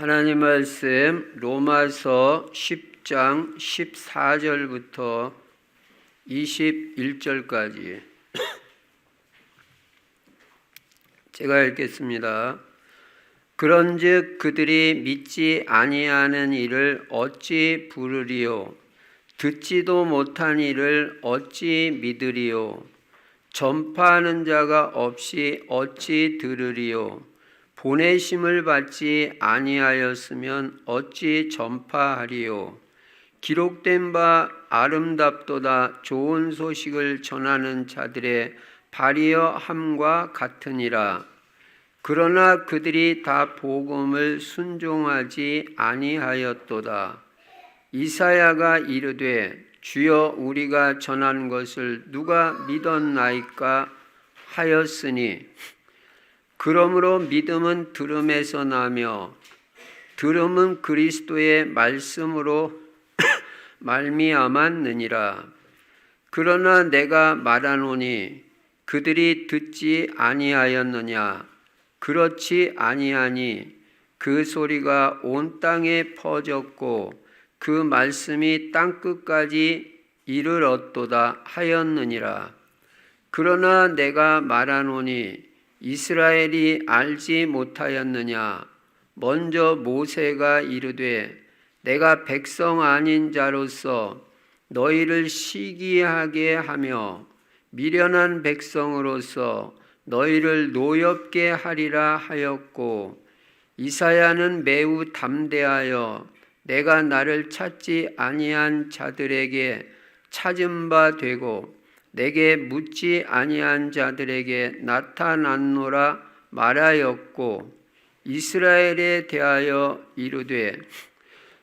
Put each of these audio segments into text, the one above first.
하나님 말씀 로마서 10장 14절부터 21절까지 제가 읽겠습니다. 그런즉 그들이 믿지 아니하는 일을 어찌 부르리요? 듣지도 못한 일을 어찌 믿으리요? 전파하는 자가 없이 어찌 들으리요? 보내심을 받지 아니하였으면 어찌 전파하리요? 기록된 바 아름답도다 좋은 소식을 전하는 자들의 발이여 함과 같으니라. 그러나 그들이 다 복음을 순종하지 아니하였도다. 이사야가 이르되 주여 우리가 전한 것을 누가 믿었나이까 하였으니 그러므로 믿음은 들음에서 나며 들음은 그리스도의 말씀으로 말미암았느니라. 그러나 내가 말하노니 그들이 듣지 아니하였느냐? 그렇지 아니하니 그 소리가 온 땅에 퍼졌고 그 말씀이 땅끝까지 이르렀도다 하였느니라. 그러나 내가 말하노니 이스라엘이 알지 못하였느냐? 먼저 모세가 이르되 내가 백성 아닌 자로서 너희를 시기하게 하며 미련한 백성으로서 너희를 노엽게 하리라 하였고, 이사야는 매우 담대하여 내가 나를 찾지 아니한 자들에게 찾은 바 되고 내게 묻지 아니한 자들에게 나타났노라 말하였고, 이스라엘에 대하여 이르되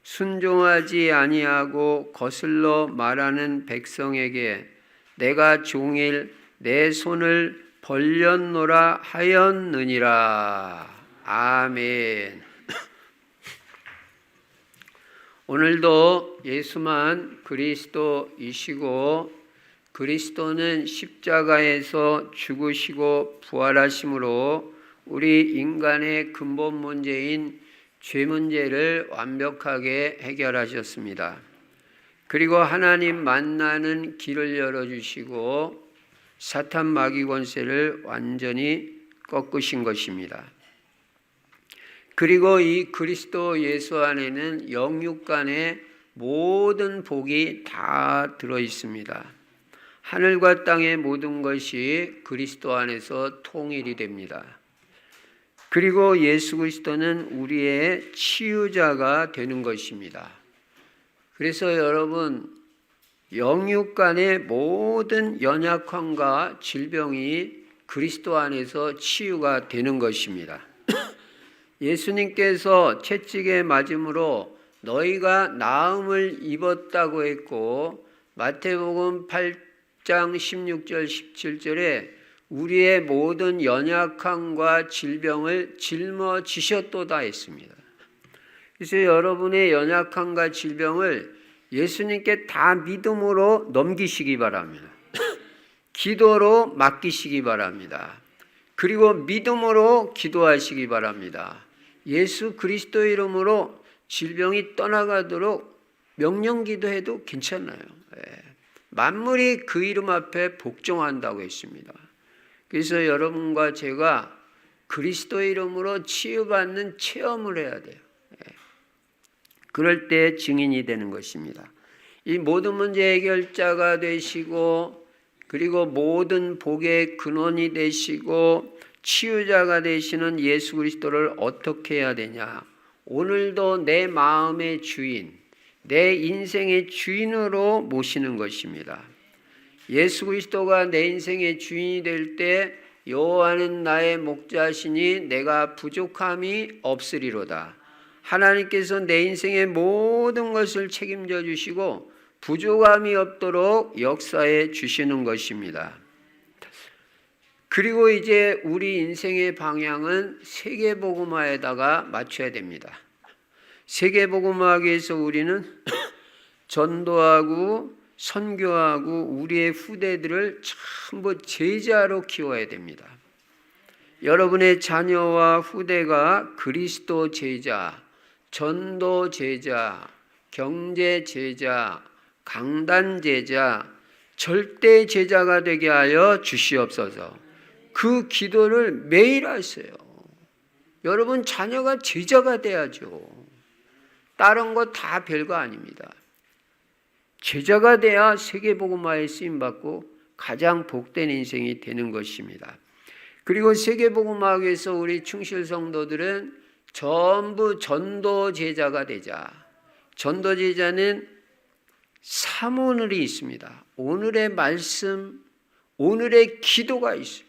순종하지 아니하고 거슬러 말하는 백성에게 내가 종일 내 손을 벌렸노라 하였느니라. 아멘. 오늘도 예수만 그리스도이시고 그리스도는 십자가에서 죽으시고 부활하심으로 우리 인간의 근본 문제인 죄 문제를 완벽하게 해결하셨습니다. 그리고 하나님 만나는 길을 열어주시고 사탄 마귀 권세를 완전히 꺾으신 것입니다. 그리고 이 그리스도 예수 안에는 영육 간의 모든 복이 다 들어 있습니다. 하늘과 땅의 모든 것이 그리스도 안에서 통일이 됩니다. 그리고 예수 그리스도는 우리의 치유자가 되는 것입니다. 그래서 여러분, 영육 간의 모든 연약함과 질병이 그리스도 안에서 치유가 되는 것입니다. 예수님께서 채찍에 맞음으로 너희가 나음을 입었다고 했고, 마태복음 8장 16절 17절에 우리의 모든 연약함과 질병을 짊어지셨도다 했습니다. 그래서 여러분의 연약함과 질병을 예수님께 다 믿음으로 넘기시기 바랍니다. 기도로 맡기시기 바랍니다. 그리고 믿음으로 기도하시기 바랍니다. 예수 그리스도 이름으로 질병이 떠나가도록 명령기도해도 괜찮아요. 만물이 그 이름 앞에 복종한다고 했습니다. 그래서 여러분과 제가 그리스도 이름으로 치유받는 체험을 해야 돼요. 그럴 때 증인이 되는 것입니다. 이 모든 문제 해결자가 되시고 그리고 모든 복의 근원이 되시고 치유자가 되시는 예수 그리스도를 어떻게 해야 되냐? 오늘도 내 마음의 주인, 내 인생의 주인으로 모시는 것입니다. 예수 그리스도가 내 인생의 주인이 될 때 여호와는 나의 목자시니 내가 부족함이 없으리로다. 하나님께서 내 인생의 모든 것을 책임져 주시고 부족함이 없도록 역사해 주시는 것입니다. 그리고 이제 우리 인생의 방향은 세계복음화에다가 맞춰야 됩니다. 세계복음화하기 위해서 우리는 전도하고 선교하고 우리의 후대들을 전부 제자로 키워야 됩니다. 여러분의 자녀와 후대가 그리스도 제자, 전도 제자, 경제 제자, 강단 제자, 절대 제자가 되게 하여 주시옵소서. 그 기도를 매일 하세요. 여러분 자녀가 제자가 돼야죠. 다른 거 다 별거 아닙니다. 제자가 돼야 세계복음화에 쓰임받고 가장 복된 인생이 되는 것입니다. 그리고 세계복음화에서 우리 충실 성도들은 전부 전도 제자가 되자. 전도 제자는 사모늘이 있습니다. 오늘의 말씀, 오늘의 기도가 있어요.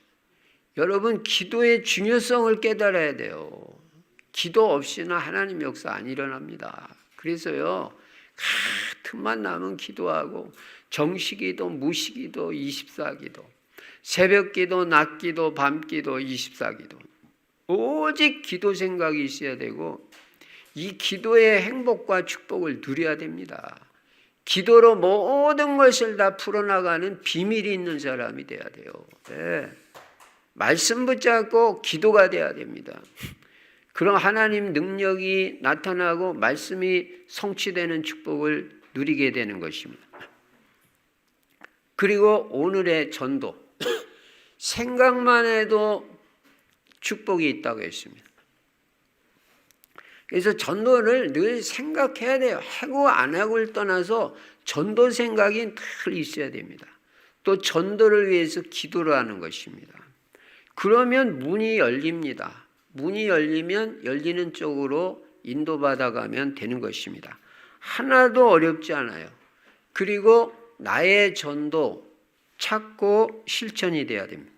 여러분 기도의 중요성을 깨달아야 돼요. 기도 없이는 하나님 역사 안 일어납니다. 그래서요 틈만 나면 기도하고 정시기도, 무시기도, 24기도, 새벽기도, 낮기도, 밤기도, 24기도, 오직 기도 생각이 있어야 되고 이 기도의 행복과 축복을 누려야 됩니다. 기도로 모든 것을 다 풀어나가는 비밀이 있는 사람이 돼야 돼요. 네. 말씀 붙잡고 기도가 돼야 됩니다. 그런 하나님 능력이 나타나고 말씀이 성취되는 축복을 누리게 되는 것입니다. 그리고 오늘의 전도, 생각만 해도 축복이 있다고 했습니다. 그래서 전도를 늘 생각해야 돼요. 하고 안 하고를 떠나서 전도 생각이 늘 있어야 됩니다. 또 전도를 위해서 기도를 하는 것입니다. 그러면 문이 열립니다. 문이 열리면 열리는 쪽으로 인도받아가면 되는 것입니다. 하나도 어렵지 않아요. 그리고 나의 전도 찾고 실천이 돼야 됩니다.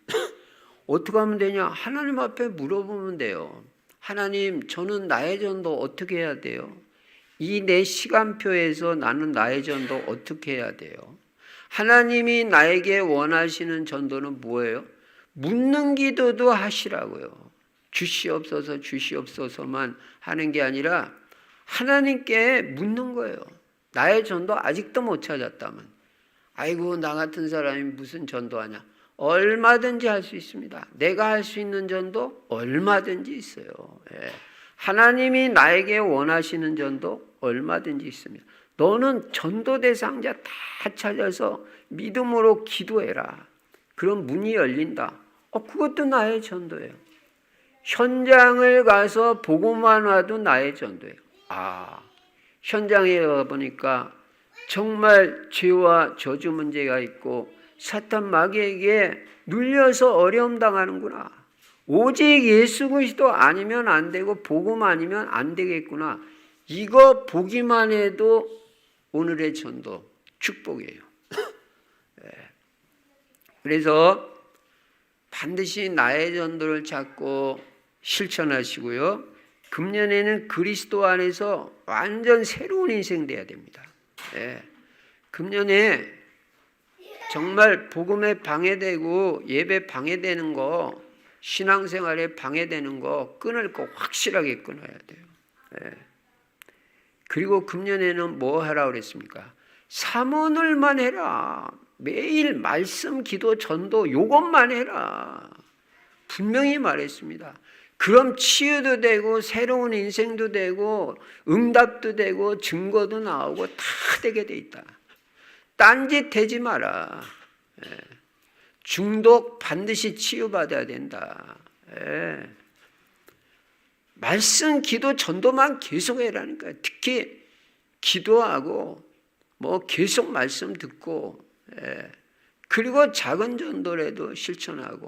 어떻게 하면 되냐? 하나님 앞에 물어보면 돼요. 하나님, 저는 나의 전도 어떻게 해야 돼요? 이 내 시간표에서 나는 나의 전도 어떻게 해야 돼요? 하나님이 나에게 원하시는 전도는 뭐예요? 묻는 기도도 하시라고요. 주시옵소서 주시옵소서만 하는 게 아니라 하나님께 묻는 거예요. 나의 전도 아직도 못 찾았다면 아이고 나 같은 사람이 무슨 전도하냐. 얼마든지 할 수 있습니다. 내가 할 수 있는 전도 얼마든지 있어요. 예. 하나님이 나에게 원하시는 전도 얼마든지 있습니다. 너는 전도 대상자 다 찾아서 믿음으로 기도해라. 그럼 문이 열린다. 그것도 나의 전도예요. 현장을 가서 보고만 와도 나의 전도예요. 현장에 가보니까 정말 죄와 저주 문제가 있고 사탄 마귀에게 눌려서 어려움 당하는구나. 오직 예수 그리스도 아니면 안 되고 복음 아니면 안 되겠구나. 이거 보기만 해도 오늘의 전도 축복이에요. 그래서 반드시 나의 전도를 찾고 실천하시고요. 금년에는 그리스도 안에서 완전 새로운 인생 돼야 됩니다. 금년에 정말 복음에 방해되고 예배 방해되는 거, 신앙생활에 방해되는 거 끊을 거 확실하게 끊어야 돼요. 그리고 금년에는 뭐 하라고 그랬습니까? 사모늘만 해라. 매일 말씀, 기도, 전도 요것만 해라. 분명히 말했습니다. 그럼 치유도 되고 새로운 인생도 되고 응답도 되고 증거도 나오고 다 되게 돼 있다. 딴짓 되지 마라. 중독 반드시 치유받아야 된다. 말씀, 기도, 전도만 계속 해라니까요. 특히 기도하고 뭐 계속 말씀 듣고 그리고 작은 전도라도 실천하고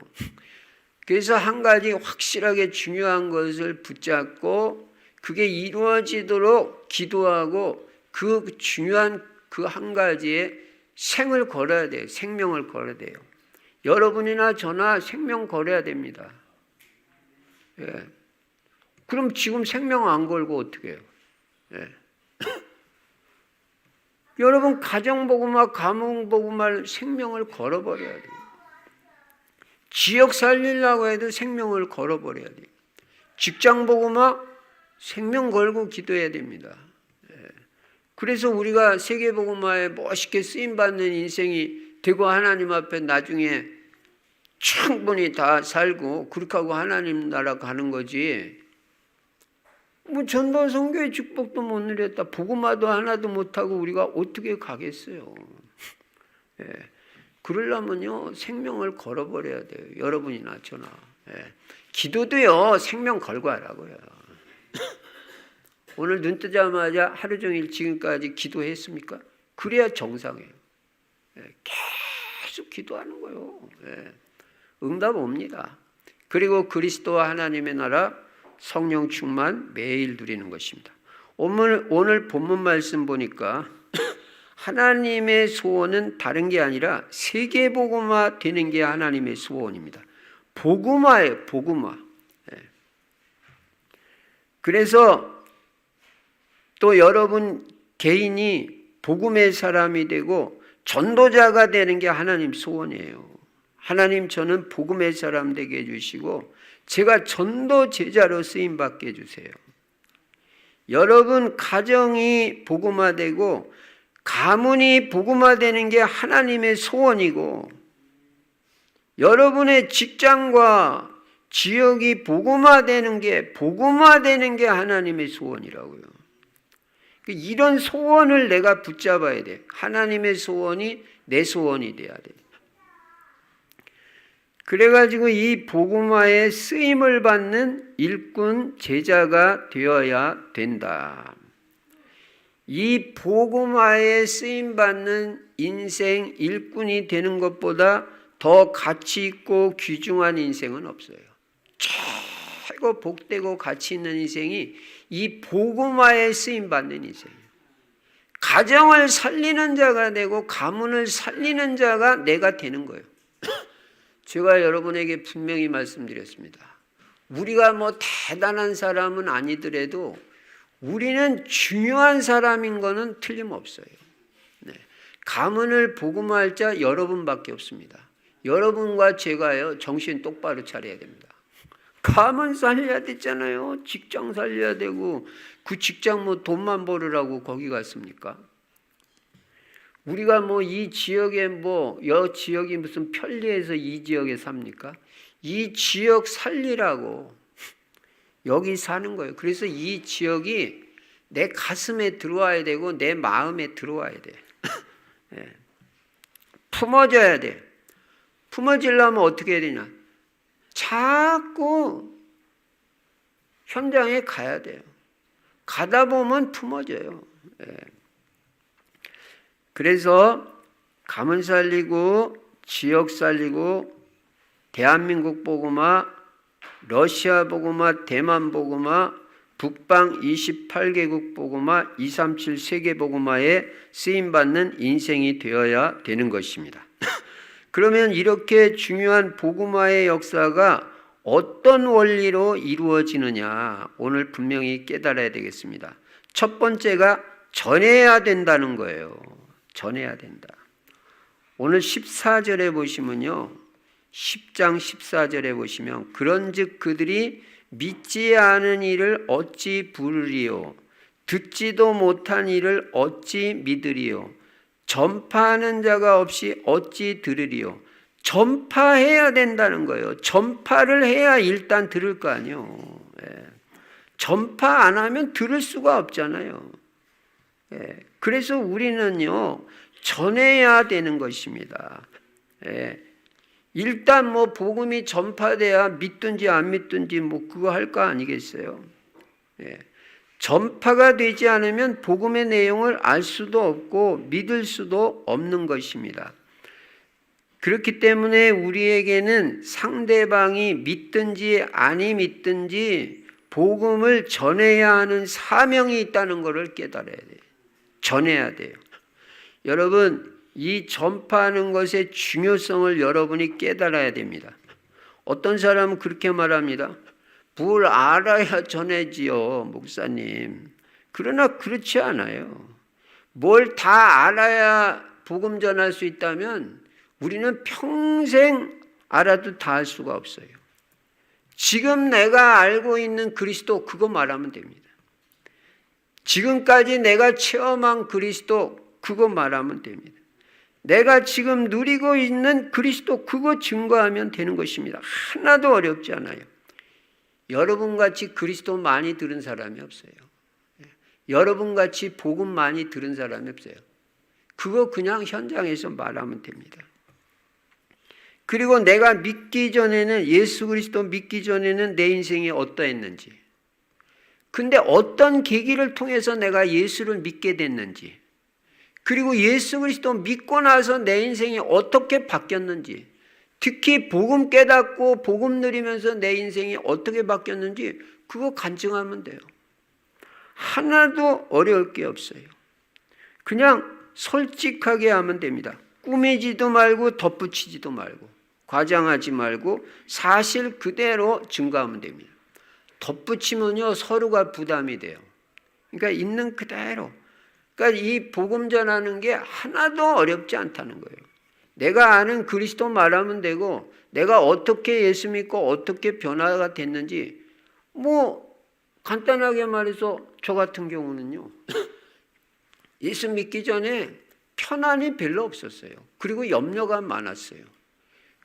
그래서 한 가지 확실하게 중요한 것을 붙잡고 그게 이루어지도록 기도하고 그 중요한 그 한 가지에 생을 걸어야 돼요. 생명을 걸어야 돼요. 여러분이나 저나 생명 걸어야 됩니다. 그럼 지금 생명 안 걸고 어떻게 해요? 여러분 가정복음화, 가문복음화 생명을 걸어버려야 돼요. 지역 살리려고 해도 생명을 걸어버려야 돼요. 직장복음화 생명 걸고 기도해야 됩니다. 그래서 우리가 세계복음화에 멋있게 쓰임받는 인생이 되고 하나님 앞에 나중에 충분히 다 살고 그렇게 하고 하나님 나라 가는 거지. 뭐 전도 선교의 축복도 못 누렸다. 복음화도 하나도 못하고 우리가 어떻게 가겠어요? 예. 그러려면요 생명을 걸어버려야 돼요. 여러분이나 저나. 예. 기도도요 생명 걸고 하라고요. 오늘 눈 뜨자마자 하루 종일 지금까지 기도했습니까? 그래야 정상이에요. 예. 계속 기도하는 거예요. 예. 응답 옵니다. 그리고 그리스도와 하나님의 나라 성령 충만 매일 누리는 것입니다. 오늘 본문 말씀 보니까 하나님의 소원은 다른 게 아니라 세계 복음화 되는 게 하나님의 소원입니다. 복음화예요, 복음화. 그래서 또 여러분 개인이 복음의 사람이 되고 전도자가 되는 게 하나님 소원이에요. 하나님 저는 복음의 사람 되게 해주시고 제가 전도 제자로 쓰임 받게 해주세요. 여러분 가정이 복음화되고 가문이 복음화되는 게 하나님의 소원이고 여러분의 직장과 지역이 복음화되는 게 하나님의 소원이라고요. 이런 소원을 내가 붙잡아야 돼. 하나님의 소원이 내 소원이 돼야 돼. 그래가지고 이 복음화에 쓰임을 받는 일꾼 제자가 되어야 된다. 이 복음화에 쓰임 받는 인생 일꾼이 되는 것보다 더 가치 있고 귀중한 인생은 없어요. 최고 복되고 가치 있는 인생이 이 복음화에 쓰임 받는 인생이에요. 가정을 살리는 자가 되고 가문을 살리는 자가 내가 되는 거예요. 제가 여러분에게 분명히 말씀드렸습니다. 우리가 뭐 대단한 사람은 아니더라도 우리는 중요한 사람인 거는 틀림없어요. 네. 가문을 복음화할 자 여러분밖에 없습니다. 여러분과 제가요 정신 똑바로 차려야 됩니다. 가문 살려야 되잖아요. 직장 살려야 되고 그 직장 뭐 돈만 벌으라고 거기 갔습니까? 우리가 뭐 이 지역에 뭐 여 지역이 무슨 편리해서 이 지역에 삽니까? 이 지역 살리라고 여기 사는 거예요. 그래서 이 지역이 내 가슴에 들어와야 되고 내 마음에 들어와야 돼. 네. 품어져야 돼. 품어지려면 어떻게 해야 되냐? 자꾸 현장에 가야 돼요. 가다 보면 품어져요. 네. 그래서 가문 살리고 지역 살리고 대한민국 복음화, 러시아 복음화, 대만 복음화, 북방 28개국 복음화, 237 세계 복음화에 쓰임받는 인생이 되어야 되는 것입니다. 그러면 이렇게 중요한 복음화의 역사가 어떤 원리로 이루어지느냐 오늘 분명히 깨달아야 되겠습니다. 첫 번째가 전해야 된다는 거예요. 전해야 된다. 오늘 14절에 보시면요. 10장 14절에 보시면 그런즉 그들이 믿지 않은 일을 어찌 부르리요 듣지도 못한 일을 어찌 믿으리요 전파하는 자가 없이 어찌 들으리요. 전파해야 된다는 거예요. 전파를 해야 일단 들을 거 아니에요. 예. 전파 안 하면 들을 수가 없잖아요. 예. 그래서 우리는요 전해야 되는 것입니다. 예. 일단 뭐 복음이 전파돼야 믿든지 안 믿든지 뭐 그거 할 거 아니겠어요? 예. 전파가 되지 않으면 복음의 내용을 알 수도 없고 믿을 수도 없는 것입니다. 그렇기 때문에 우리에게는 상대방이 믿든지 아니 믿든지 복음을 전해야 하는 사명이 있다는 것을 깨달아야 돼요. 전해야 돼요. 여러분, 이 전파하는 것의 중요성을 여러분이 깨달아야 됩니다. 어떤 사람은 그렇게 말합니다. 뭘 알아야 전해지요, 목사님. 그러나 그렇지 않아요. 뭘 다 알아야 복음 전할 수 있다면 우리는 평생 알아도 다 할 수가 없어요. 지금 내가 알고 있는 그리스도 그거 말하면 됩니다. 지금까지 내가 체험한 그리스도 그거 말하면 됩니다. 내가 지금 누리고 있는 그리스도 그거 증거하면 되는 것입니다. 하나도 어렵지 않아요. 여러분같이 그리스도 많이 들은 사람이 없어요. 여러분같이 복음 많이 들은 사람이 없어요. 그거 그냥 현장에서 말하면 됩니다. 그리고 내가 믿기 전에는, 예수 그리스도 믿기 전에는 내 인생이 어떠했는지, 근데 어떤 계기를 통해서 내가 예수를 믿게 됐는지, 그리고 예수 그리스도 믿고 나서 내 인생이 어떻게 바뀌었는지, 특히 복음 깨닫고 복음 누리면서 내 인생이 어떻게 바뀌었는지 그거 간증하면 돼요. 하나도 어려울 게 없어요. 그냥 솔직하게 하면 됩니다. 꾸미지도 말고 덧붙이지도 말고 과장하지 말고 사실 그대로 증거하면 됩니다. 덧붙이면요 서로가 부담이 돼요. 그러니까 있는 그대로. 그러니까 이 복음 전하는 게 하나도 어렵지 않다는 거예요. 내가 아는 그리스도 말하면 되고 내가 어떻게 예수 믿고 어떻게 변화가 됐는지 뭐 간단하게 말해서 저 같은 경우는요. 예수 믿기 전에 편안이 별로 없었어요. 그리고 염려가 많았어요.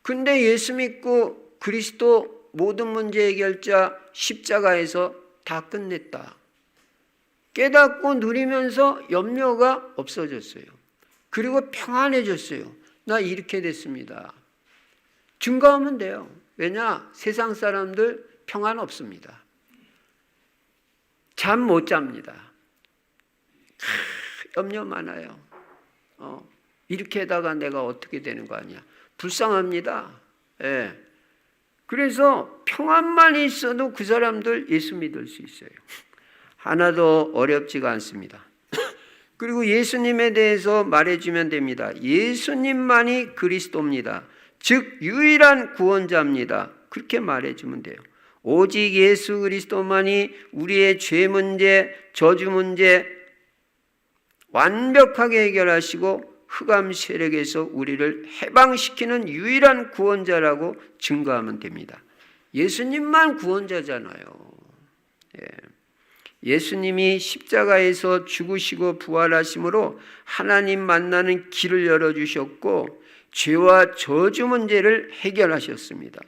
근데 예수 믿고 그리스도 모든 문제 해결자 십자가에서 다 끝냈다. 깨닫고 누리면서 염려가 없어졌어요. 그리고 평안해졌어요. 나 이렇게 됐습니다. 증거하면 돼요. 왜냐? 세상 사람들 평안 없습니다. 잠 못 잡니다. 염려 많아요. 이렇게 하다가 내가 어떻게 되는 거 아니야. 불쌍합니다. 예. 그래서 평안만 있어도 그 사람들 예수 믿을 수 있어요. 하나도 어렵지가 않습니다. 그리고 예수님에 대해서 말해주면 됩니다. 예수님만이 그리스도입니다. 즉 유일한 구원자입니다. 그렇게 말해주면 돼요. 오직 예수 그리스도만이 우리의 죄 문제, 저주 문제 완벽하게 해결하시고 흑암 세력에서 우리를 해방시키는 유일한 구원자라고 증거하면 됩니다. 예수님만 구원자잖아요. 예. 예수님이 십자가에서 죽으시고 부활하심으로 하나님 만나는 길을 열어주셨고 죄와 저주 문제를 해결하셨습니다.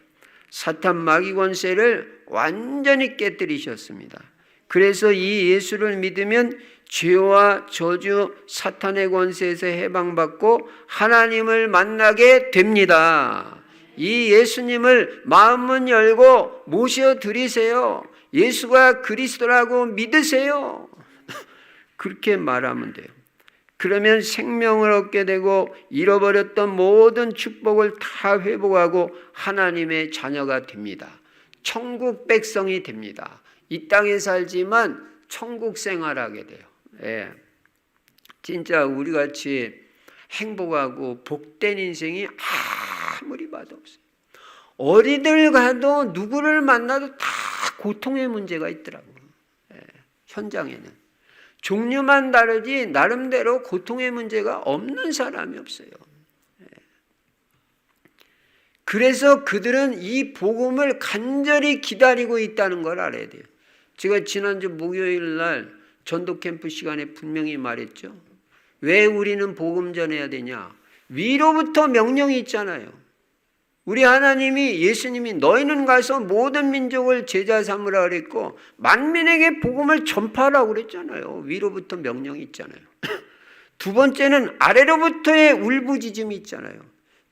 사탄 마귀 권세를 완전히 깨뜨리셨습니다. 그래서 이 예수를 믿으면 죄와 저주 사탄의 권세에서 해방받고 하나님을 만나게 됩니다. 이 예수님을 마음문 열고 모셔드리세요. 예수가 그리스도라고 믿으세요. 그렇게 말하면 돼요. 그러면 생명을 얻게 되고 잃어버렸던 모든 축복을 다 회복하고 하나님의 자녀가 됩니다. 천국 백성이 됩니다. 이 땅에 살지만 천국 생활하게 돼요. 예. 진짜 우리같이 행복하고 복된 인생이 아무리 봐도 없어요. 어디들 가도 누구를 만나도 다 고통의 문제가 있더라고요. 예. 현장에는. 종류만 다르지 나름대로 고통의 문제가 없는 사람이 없어요. 예. 그래서 그들은 이 복음을 간절히 기다리고 있다는 걸 알아야 돼요. 제가 지난주 목요일 날 전도 캠프 시간에 분명히 말했죠. 왜 우리는 복음 전해야 되냐? 위로부터 명령이 있잖아요. 우리 하나님이 예수님이 너희는 가서 모든 민족을 제자 삼으라 그랬고 만민에게 복음을 전파하라고 그랬잖아요. 위로부터 명령이 있잖아요. 두 번째는 아래로부터의 울부짖음이 있잖아요.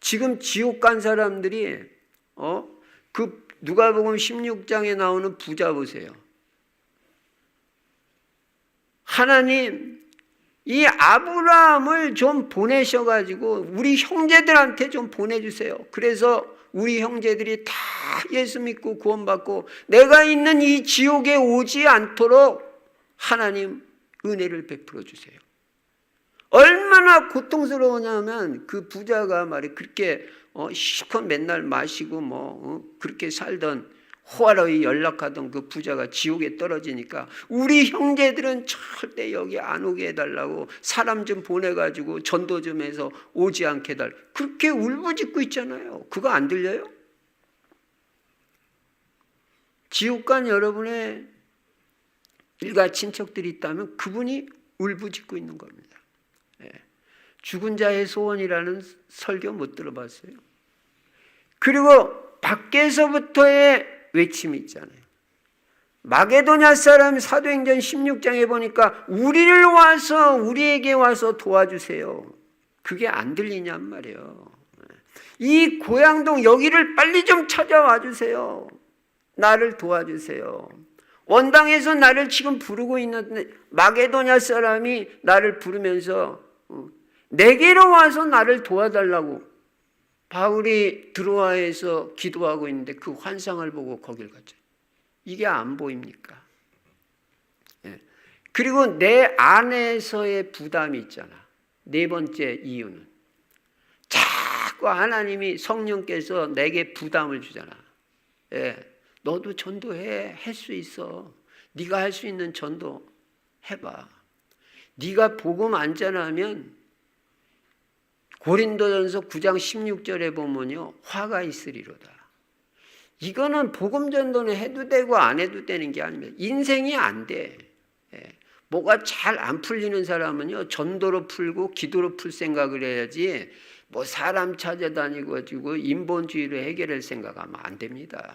지금 지옥 간 사람들이 그 누가복음 16장에 나오는 부자 보세요. 하나님 이 아브라함을 좀 보내셔가지고 우리 형제들한테 좀 보내주세요. 그래서 우리 형제들이 다 예수 믿고 구원받고 내가 있는 이 지옥에 오지 않도록 하나님 은혜를 베풀어 주세요. 얼마나 고통스러우냐면 그 부자가 말이 그렇게 실컷 맨날 마시고 그렇게 살던 호화로이 연락하던 그 부자가 지옥에 떨어지니까 우리 형제들은 절대 여기 안 오게 해달라고 사람 좀 보내가지고 전도 좀 해서 오지 않게 해달라고 그렇게 울부짖고 있잖아요. 그거 안 들려요? 지옥 간 여러분의 일가 친척들이 있다면 그분이 울부짖고 있는 겁니다. 죽은 자의 소원이라는 설교 못 들어봤어요? 그리고 밖에서부터의 외침이 있잖아요. 마게도냐 사람 사도행전 16장에 보니까 우리에게 와서 도와주세요. 그게 안 들리냔 말이에요. 이 고향동 여기를 빨리 좀 찾아와 주세요. 나를 도와주세요. 원당에서 나를 지금 부르고 있는데 마게도냐 사람이 나를 부르면서 내게로 와서 나를 도와달라고 바울이 드로아에서 기도하고 있는데 그 환상을 보고 거길 갔죠. 이게 안 보입니까? 그리고 내 안에서의 부담이 있잖아. 네 번째 이유는 자꾸 하나님이 성령께서 내게 부담을 주잖아. 너도 전도해. 할 수 있어. 네가 할 수 있는 전도 해봐. 네가 복음 안 전하면 고린도전서 9장 16절에 보면요. 화가 있으리로다. 이거는 복음 전도는 해도 되고 안 해도 되는 게 아닙니다. 인생이 안 돼. 뭐가 잘 안 풀리는 사람은요. 전도로 풀고 기도로 풀 생각을 해야지 뭐 사람 찾아다니고 가지고 인본주의로 해결할 생각하면 안 됩니다.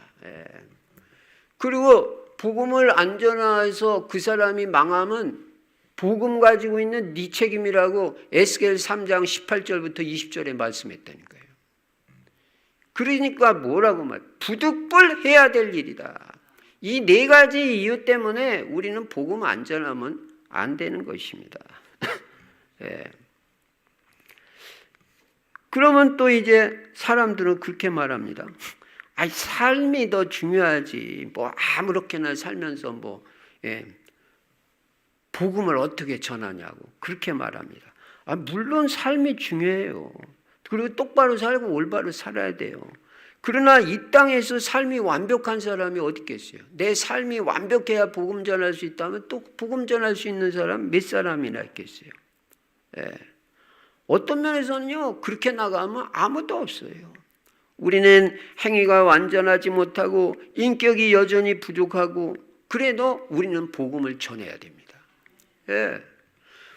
그리고 복음을 안 전해서 그 사람이 망하면 복음 가지고 있는 네 책임이라고 에스겔 3장 18절부터 20절에 말씀했다는 거예요. 그러니까 뭐라고 부득불 해야 될 일이다. 이 네 가지 이유 때문에 우리는 복음 안 전하면 안 되는 것입니다. 그러면 또 이제 사람들은 그렇게 말합니다. 삶이 더 중요하지. 뭐 아무렇게나 살면서 복음을 어떻게 전하냐고 그렇게 말합니다. 물론 삶이 중요해요. 그리고 똑바로 살고 올바로 살아야 돼요. 그러나 이 땅에서 삶이 완벽한 사람이 어디 있겠어요? 내 삶이 완벽해야 복음 전할 수 있다면 또 복음 전할 수 있는 사람 몇 사람이나 있겠어요? 어떤 면에서는요, 그렇게 나가면 아무도 없어요. 우리는 행위가 완전하지 못하고 인격이 여전히 부족하고 그래도 우리는 복음을 전해야 됩니다.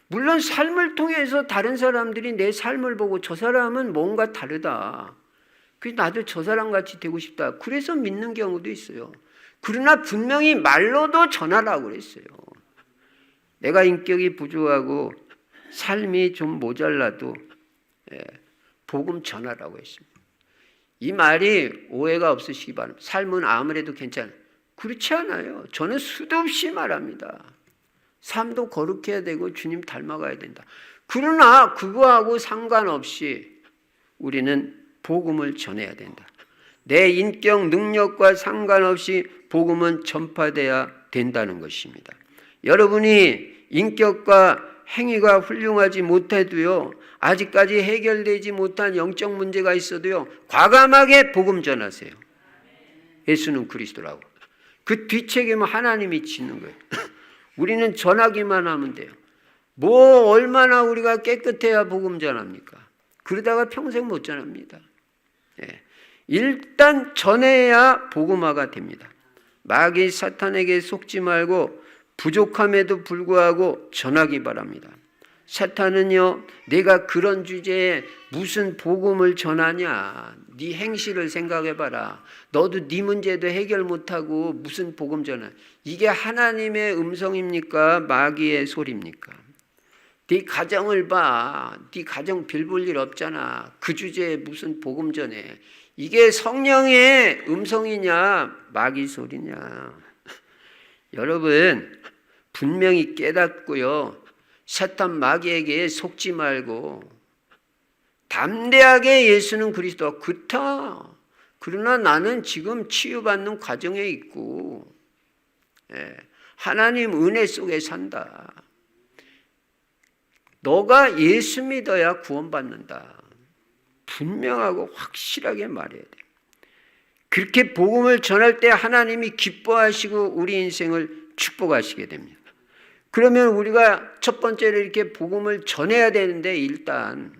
물론 삶을 통해서 다른 사람들이 내 삶을 보고 저 사람은 뭔가 다르다. 그래서 나도 저 사람 같이 되고 싶다. 그래서 믿는 경우도 있어요. 그러나 분명히 말로도 전하라고 그랬어요. 내가 인격이 부족하고 삶이 좀 모자라도 복음 전하라고 했습니다. 이 말이 오해가 없으시기 바랍니다. 삶은 아무래도 괜찮아요. 그렇지 않아요. 저는 수도 없이 말합니다. 삶도 거룩해야 되고 주님 닮아가야 된다. 그러나 그거하고 상관없이 우리는 복음을 전해야 된다. 내 인격 능력과 상관없이 복음은 전파돼야 된다는 것입니다. 여러분이 인격과 행위가 훌륭하지 못해도요, 아직까지 해결되지 못한 영적 문제가 있어도요, 과감하게 복음 전하세요. 예수는 그리스도라고. 그 뒷책임은 하나님이 지는 거예요. 우리는 전하기만 하면 돼요. 뭐 얼마나 우리가 깨끗해야 복음 전합니까? 그러다가 평생 못 전합니다. 일단 전해야 복음화가 됩니다. 마귀 사탄에게 속지 말고 부족함에도 불구하고 전하기 바랍니다. 사탄은요, 내가 그런 주제에 무슨 복음을 전하냐, 네 행실을 생각해봐라. 너도 네 문제도 해결 못하고 무슨 복음 전하. 이게 하나님의 음성입니까? 마귀의 소리입니까? 네 가정을 봐. 네 가정 별 볼 일 없잖아. 그 주제에 무슨 복음 전해. 이게 성령의 음성이냐 마귀 소리냐. 여러분 분명히 깨닫고요. 사탄 마귀에게 속지 말고 담대하게 예수는 그리스도 그렇다. 그러나 나는 지금 치유받는 과정에 있고 하나님 은혜 속에 산다. 너가 예수 믿어야 구원받는다. 분명하고 확실하게 말해야 돼. 그렇게 복음을 전할 때 하나님이 기뻐하시고 우리 인생을 축복하시게 됩니다. 그러면 우리가 첫 번째로 이렇게 복음을 전해야 되는데 일단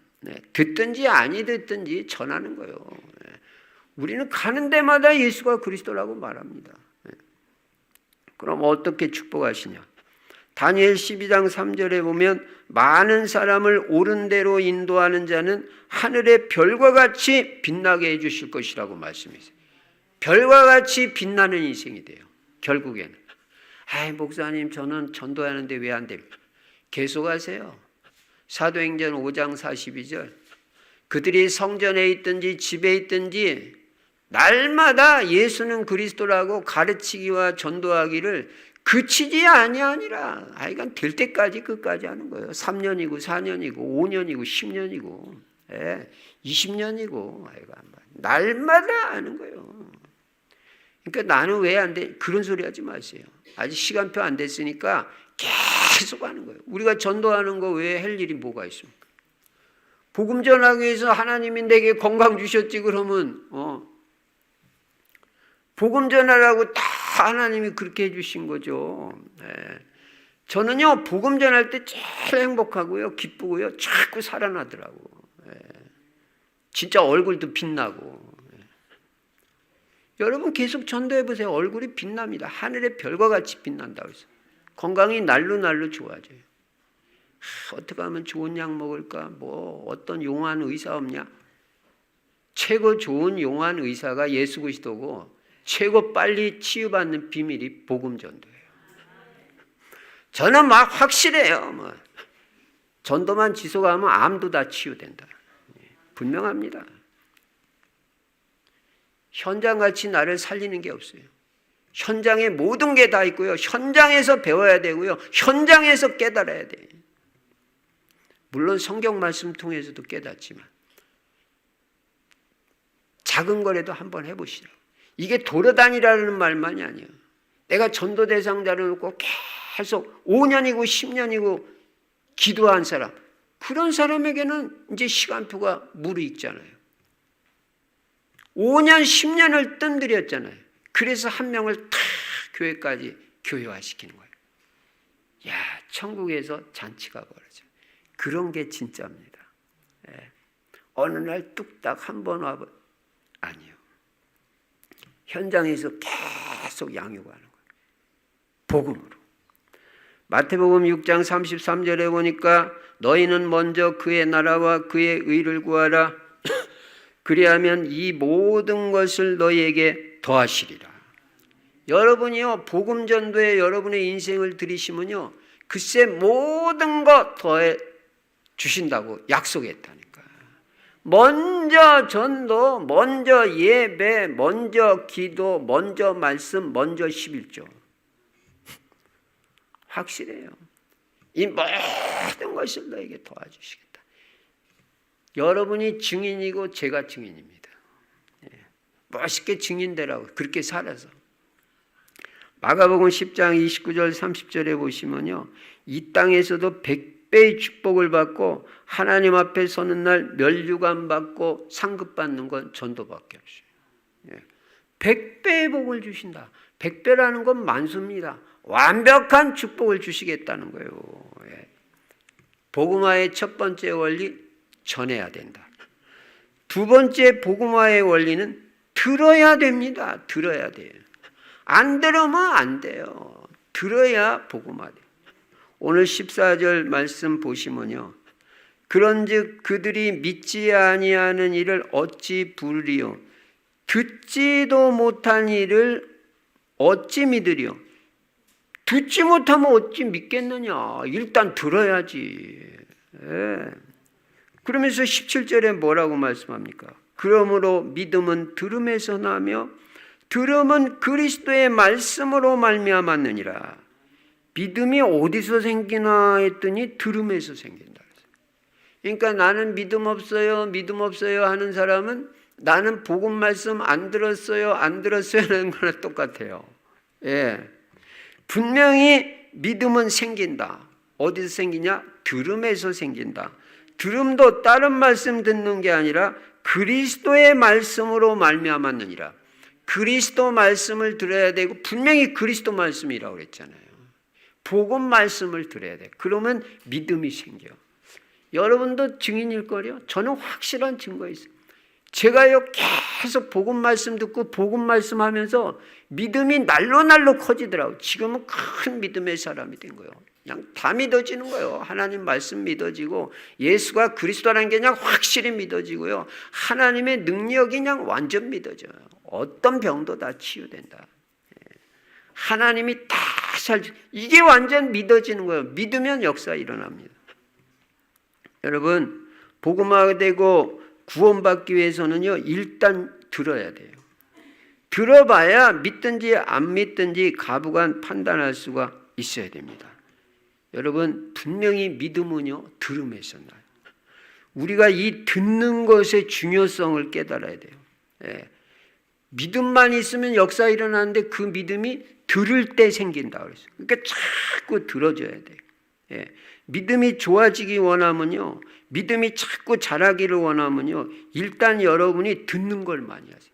듣든지 아니 듣든지 전하는 거예요. 우리는 가는 데마다 예수가 그리스도라고 말합니다. 그럼 어떻게 축복하시냐? 다니엘 12장 3절에 보면 많은 사람을 옳은 대로 인도하는 자는 하늘의 별과 같이 빛나게 해주실 것이라고 말씀했어요. 별과 같이 빛나는 인생이 돼요. 결국에는. 아이 목사님 저는 전도하는데 왜 안 됩니까? 계속하세요. 사도행전 5장 42절 그들이 성전에 있든지 집에 있든지 날마다 예수는 그리스도라고 가르치기와 전도하기를 그치지 아니하니라. 이건 될 때까지 끝까지 하는 거예요. 3년이고 4년이고 5년이고 10년이고 20년이고 날마다 하는 거예요. 그러니까 나는 왜 안 돼? 그런 소리 하지 마세요. 아직 시간표 안 됐으니까 계속 하는 거예요. 우리가 전도하는 거 외에 할 일이 뭐가 있습니까? 복음 전하기 위해서 하나님이 내게 건강 주셨지 그러면 복음 전하라고 다 하나님이 그렇게 해주신 거죠. 저는요 복음 전할 때 제일 행복하고요 기쁘고요 자꾸 살아나더라고. 진짜 얼굴도 빛나고. 여러분 계속 전도해 보세요. 얼굴이 빛납니다. 하늘의 별과 같이 빛난다고 해서 건강이 날로 좋아져요. 어떻게 하면 좋은 약 먹을까? 어떤 용한 의사 없냐? 최고 좋은 용한 의사가 예수 그리스도고 최고 빨리 치유받는 비밀이 복음 전도예요. 저는 막 확실해요. 전도만 지속하면 암도 다 치유된다. 분명합니다. 현장같이 나를 살리는 게 없어요. 현장에 모든 게 다 있고요. 현장에서 배워야 되고요. 현장에서 깨달아야 돼요. 물론 성경 말씀 통해서도 깨닫지만 작은 거라도 한번 해보시죠. 이게 돌아다니라는 말만이 아니에요. 내가 전도 대상자를 놓고 계속 5년이고 10년이고 기도한 사람, 그런 사람에게는 이제 시간표가 무르익잖아요. 5년 10년을 뜸들였잖아요. 그래서 한 명을 다 교회까지 교회화시키는 거예요. 야, 천국에서 잔치가 벌어져. 그런 게 진짜입니다. 어느 날 뚝딱 한 번 와버 아니요. 현장에서 계속 양육하는 거예요. 복음으로. 마태복음 6장 33절에 보니까 너희는 먼저 그의 나라와 그의 의를 구하라. 그리하면 이 모든 것을 너희에게 더하시리라. 여러분이요 복음 전도에 여러분의 인생을 들이시면요 글쎄 모든 것 더해 주신다고 약속했다니까. 먼저 전도, 먼저 예배, 먼저 기도, 먼저 말씀, 먼저 11조. 확실해요. 이 모든 것을 너에게 도와주시겠다. 여러분이 증인이고 제가 증인입니다. 멋있게 증인되라고 그렇게 살아서. 마가복음 10장 29절 30절에 보시면요. 이 땅에서도 100배의 축복을 받고 하나님 앞에 서는 날 멸류관 받고 상급받는 건 전도밖에 없어요. 100배의 복을 주신다. 100배라는 건 만수입니다. 완벽한 축복을 주시겠다는 거예요. 복음화의 첫 번째 원리, 전해야 된다. 두 번째 복음화의 원리는 들어야 됩니다. 들어야 돼요. 안 들으면 안 돼요. 들어야 복음화 돼요. 오늘 14절 말씀 보시면요. 그런즉 그들이 믿지 아니하는 일을 어찌 부르리요? 듣지도 못한 일을 어찌 믿으리요? 듣지 못하면 어찌 믿겠느냐? 일단 들어야지. 그러면서 17절에 뭐라고 말씀합니까? 그러므로 믿음은 들음에서 나며 들음은 그리스도의 말씀으로 말미암았느니라. 믿음이 어디서 생기나 했더니 들음에서 생긴다. 그러니까 나는 믿음 없어요 하는 사람은 나는 복음 말씀 안 들었어요 하는 거랑 똑같아요. 분명히 믿음은 생긴다. 어디서 생기냐? 들음에서 생긴다. 들음도 다른 말씀 듣는 게 아니라 그리스도의 말씀으로 말미암았느니라. 그리스도 말씀을 들어야 되고 분명히 그리스도 말씀이라고 그랬잖아요. 복음 말씀을 들어야 돼. 그러면 믿음이 생겨. 여러분도 증인일 거요. 저는 확실한 증거 있어요. 제가요 계속 복음 말씀 듣고 복음 말씀하면서 믿음이 날로 커지더라고요. 지금은 큰 믿음의 사람이 된 거예요. 그냥 다 믿어지는 거예요. 하나님 말씀 믿어지고 예수가 그리스도라는 게 그냥 확실히 믿어지고요. 하나님의 능력이 그냥 완전 믿어져요. 어떤 병도 다 치유된다. 하나님이 다 이게 완전 믿어지는 거예요. 믿으면 역사 일어납니다. 여러분, 복음화가 되고 구원받기 위해서는요, 일단 들어야 돼요. 들어봐야 믿든지 안 믿든지 가부간 판단할 수가 있어야 됩니다. 여러분, 분명히 믿음은요, 들음에서 나요. 우리가 이 듣는 것의 중요성을 깨달아야 돼요. 예. 믿음만 있으면 역사 일어나는데 그 믿음이 들을 때 생긴다 그랬어요. 그러니까 자꾸 들어줘야 돼요. 예. 믿음이 좋아지기 원하면요, 믿음이 자꾸 자라기를 원하면요, 일단 여러분이 듣는 걸 많이 하세요.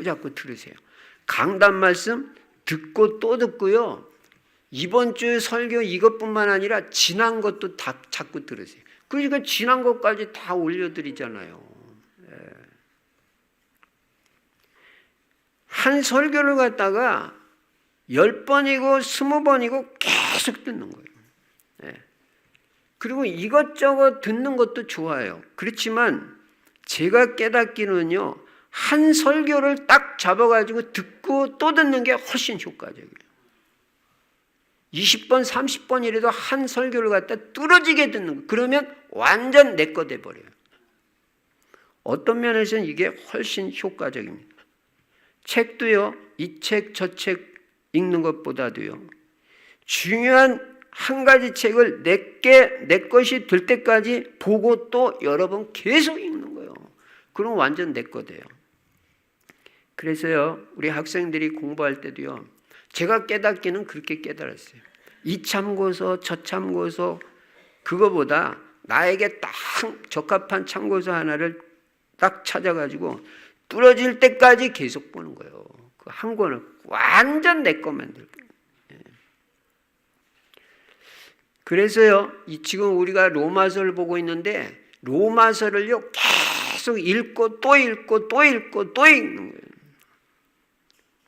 자꾸 들으세요. 강단 말씀 듣고 또 듣고요. 이번 주 설교 이것뿐만 아니라 지난 것도 다 자꾸 들으세요. 그러니까 지난 것까지 다 올려드리잖아요. 한 설교를 갖다가 10번이고 20번이고 계속 듣는 거예요. 그리고 이것저것 듣는 것도 좋아요. 그렇지만 제가 깨닫기는요, 한 설교를 딱 잡아가지고 듣고 또 듣는 게 훨씬 효과적이에요. 20번, 30번이라도 한 설교를 갖다 뚫어지게 듣는 거. 그러면 완전 내 거 돼버려요. 어떤 면에서는 이게 훨씬 효과적입니다. 책도요, 이 책, 저 책 읽는 것보다도요, 중요한 한 가지 책을 내 것이 될 때까지 보고 또 여러 번 계속 읽는 거예요. 그럼 완전 내 거 돼요. 그래서요, 우리 학생들이 공부할 때도요, 제가 깨닫기는 그렇게 깨달았어요. 이 참고서, 저 참고서, 그거보다 나에게 딱 적합한 참고서 하나를 딱 찾아가지고 뚫어질 때까지 계속 보는 거예요. 그 한 권을 완전 내 거 만들 거예요. 그래서요, 지금 우리가 로마서를 보고 있는데 로마서를요, 계속 읽고 또 읽고 또 읽고 또 읽는 거예요.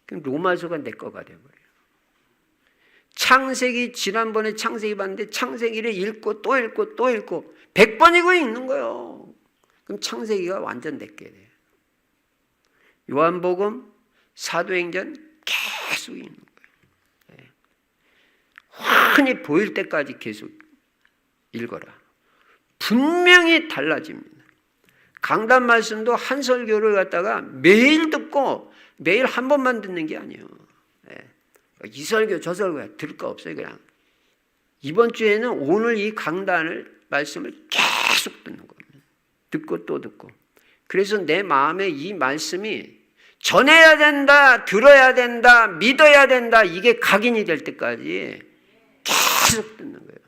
그럼 로마서가 내 거가 돼버려요. 창세기, 지난번에 창세기 봤는데 창세기를 읽고 또 읽고 또 읽고 100번이고 읽는 거예요. 그럼 창세기가 완전 내 게 돼요. 요한복음, 사도행전 계속 읽는 거예요. 환히 보일 때까지 계속 읽어라. 분명히 달라집니다. 강단 말씀도 한 설교를 갖다가 매일 듣고 매일 한 번만 듣는 게 아니에요. 이 설교 저 설교 들을 거 없어요. 그냥 이번 주에는 오늘 이 강단을 말씀을 계속 듣는 겁니다. 듣고 또 듣고. 그래서 내 마음에 이 말씀이 전해야 된다, 들어야 된다, 믿어야 된다, 이게 각인이 될 때까지 계속 듣는 거예요.